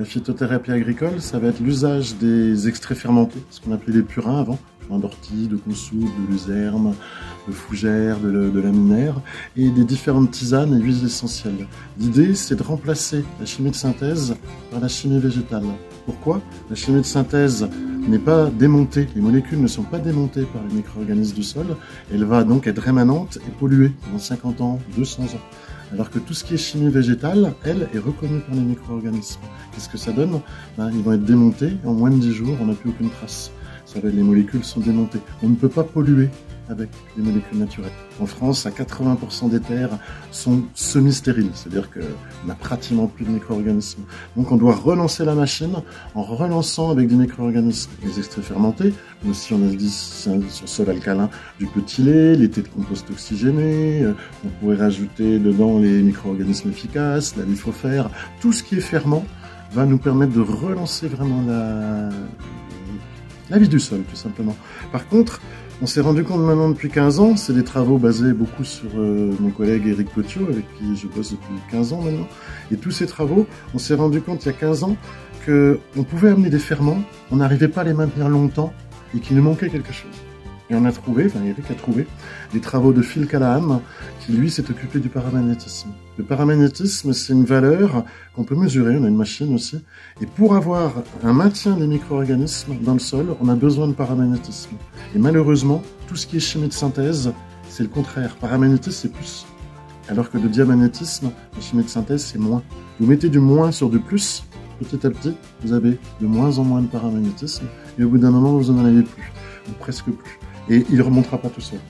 La phytothérapie agricole, ça va être l'usage des extraits fermentés, ce qu'on appelait les purins avant, purins d'ortie, de consoude, de luzerne, de fougère, de laminaire, et des différentes tisanes et huiles essentielles. L'idée, c'est de remplacer la chimie de synthèse par la chimie végétale. Pourquoi? La chimie de synthèse n'est pas démontée, les molécules ne sont pas démontées par les micro-organismes du sol, elle va donc être rémanente et polluée pendant 50 ans, 200 ans. Alors que tout ce qui est chimie végétale, elle, est reconnue par les micro-organismes. Qu'est-ce que ça donne? Ils vont être démontés, et en moins de 10 jours, on n'a plus aucune trace. Les molécules sont démontées. On ne peut pas polluer avec les molécules naturelles. En France, à 80% des terres sont semi-stériles, c'est-à-dire qu'on n'a pratiquement plus de micro-organismes. Donc on doit relancer la machine en relançant avec des micro-organismes les extraits fermentés, mais aussi on a dit sur sol alcalin du petit lait, les thés de compost oxygéné, on pourrait rajouter dedans les micro-organismes efficaces, la lithofère, tout ce qui est ferment va nous permettre de relancer vraiment la vie du sol, tout simplement. Par contre, on s'est rendu compte maintenant depuis 15 ans, c'est des travaux basés beaucoup sur mon collègue Éric Potiot, avec qui je bosse depuis 15 ans maintenant, et tous ces travaux, on s'est rendu compte il y a 15 ans qu'on pouvait amener des ferments, on n'arrivait pas à les maintenir longtemps, et qu'il nous manquait quelque chose. Et on a trouvé, Éric a trouvé, les travaux de Phil Callahan, qui lui s'est occupé du paramagnétisme. Le paramagnétisme, c'est une valeur qu'on peut mesurer, on a une machine aussi, et pour avoir un maintien des micro-organismes dans le sol, on a besoin de paramagnétisme. Et malheureusement, tout ce qui est chimie de synthèse, c'est le contraire. Paramagnétisme, c'est plus. Alors que le diamagnétisme, la chimie de synthèse, c'est moins. Vous mettez du moins sur du plus, petit à petit, vous avez de moins en moins de paramagnétisme, et au bout d'un moment, vous n'en avez plus, ou presque plus. Et il ne remontera pas tout seul.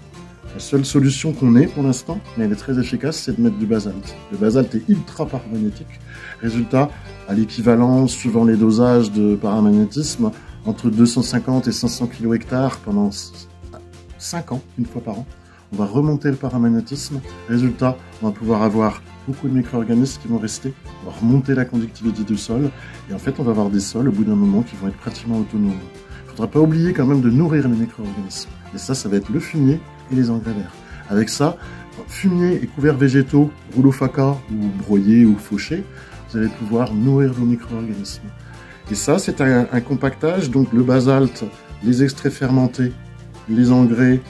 La seule solution qu'on ait pour l'instant, mais elle est très efficace, c'est de mettre du basalte. Le basalte est ultra paramagnétique. Résultat, à l'équivalence, suivant les dosages de paramagnétisme, entre 250 et 500 kHz pendant 5 ans, une fois par an. On va remonter le paramagnétisme. Résultat, on va pouvoir avoir beaucoup de micro-organismes qui vont rester. On va remonter la conductivité du sol. Et en fait, on va avoir des sols, au bout d'un moment, qui vont être pratiquement autonomes. Il ne faudra pas oublier quand même de nourrir les micro-organismes. Et ça va être le fumier et les engrais verts. Avec ça, fumier et couverts végétaux, rouleau faca ou broyé ou fauché, vous allez pouvoir nourrir vos micro-organismes. Et ça, c'est un compactage, donc le basalte, les extraits fermentés, les engrais,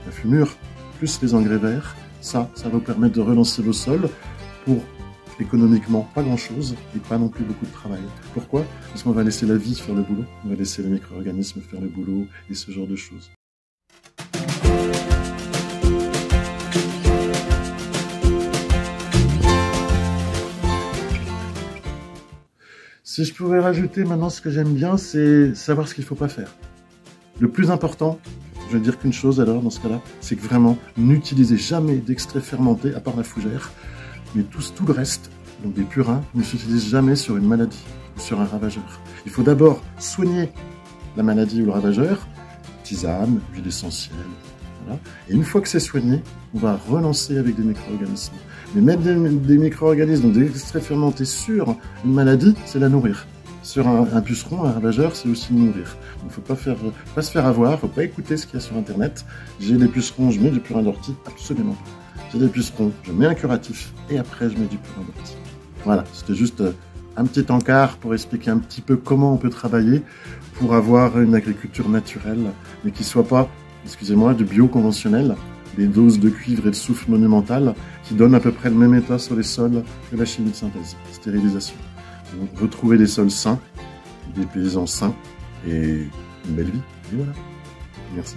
la fumure, plus les engrais verts. Ça va vous permettre de relancer vos sols pour économiquement pas grand-chose et pas non plus beaucoup de travail. Pourquoi? Parce qu'on va laisser la vie faire le boulot, on va laisser les micro-organismes faire le boulot et ce genre de choses. Si je pouvais rajouter maintenant ce que j'aime bien, c'est savoir ce qu'il ne faut pas faire. Le plus important, je vais dire qu'une chose alors dans ce cas-là, c'est que vraiment, n'utilisez jamais d'extrait fermenté à part la fougère, mais tout le reste, donc des purins, ne s'utilisent jamais sur une maladie ou sur un ravageur. Il faut d'abord soigner la maladie ou le ravageur, tisane, huile essentielle, voilà. Et une fois que c'est soigné, on va relancer avec des micro-organismes. Mais mettre des micro-organismes, donc des extraits fermentés sur une maladie, c'est la nourrir. Sur un puceron, un ravageur, c'est aussi le nourrir. Donc il ne faut pas se faire avoir, il ne faut pas écouter ce qu'il y a sur Internet. J'ai des pucerons, je mets du purin d'ortie, absolument pas. J'ai des pucerons, je mets un curatif, et après je mets du purin d'ortie. Voilà, c'était juste un petit encart pour expliquer un petit peu comment on peut travailler pour avoir une agriculture naturelle, mais qui ne soit pas, excusez-moi, du bio conventionnel, des doses de cuivre et de soufre monumentales qui donnent à peu près le même état sur les sols que la chimie de synthèse, stérilisation. Donc, retrouver des sols sains, des paysans sains et une belle vie. Et voilà. Merci.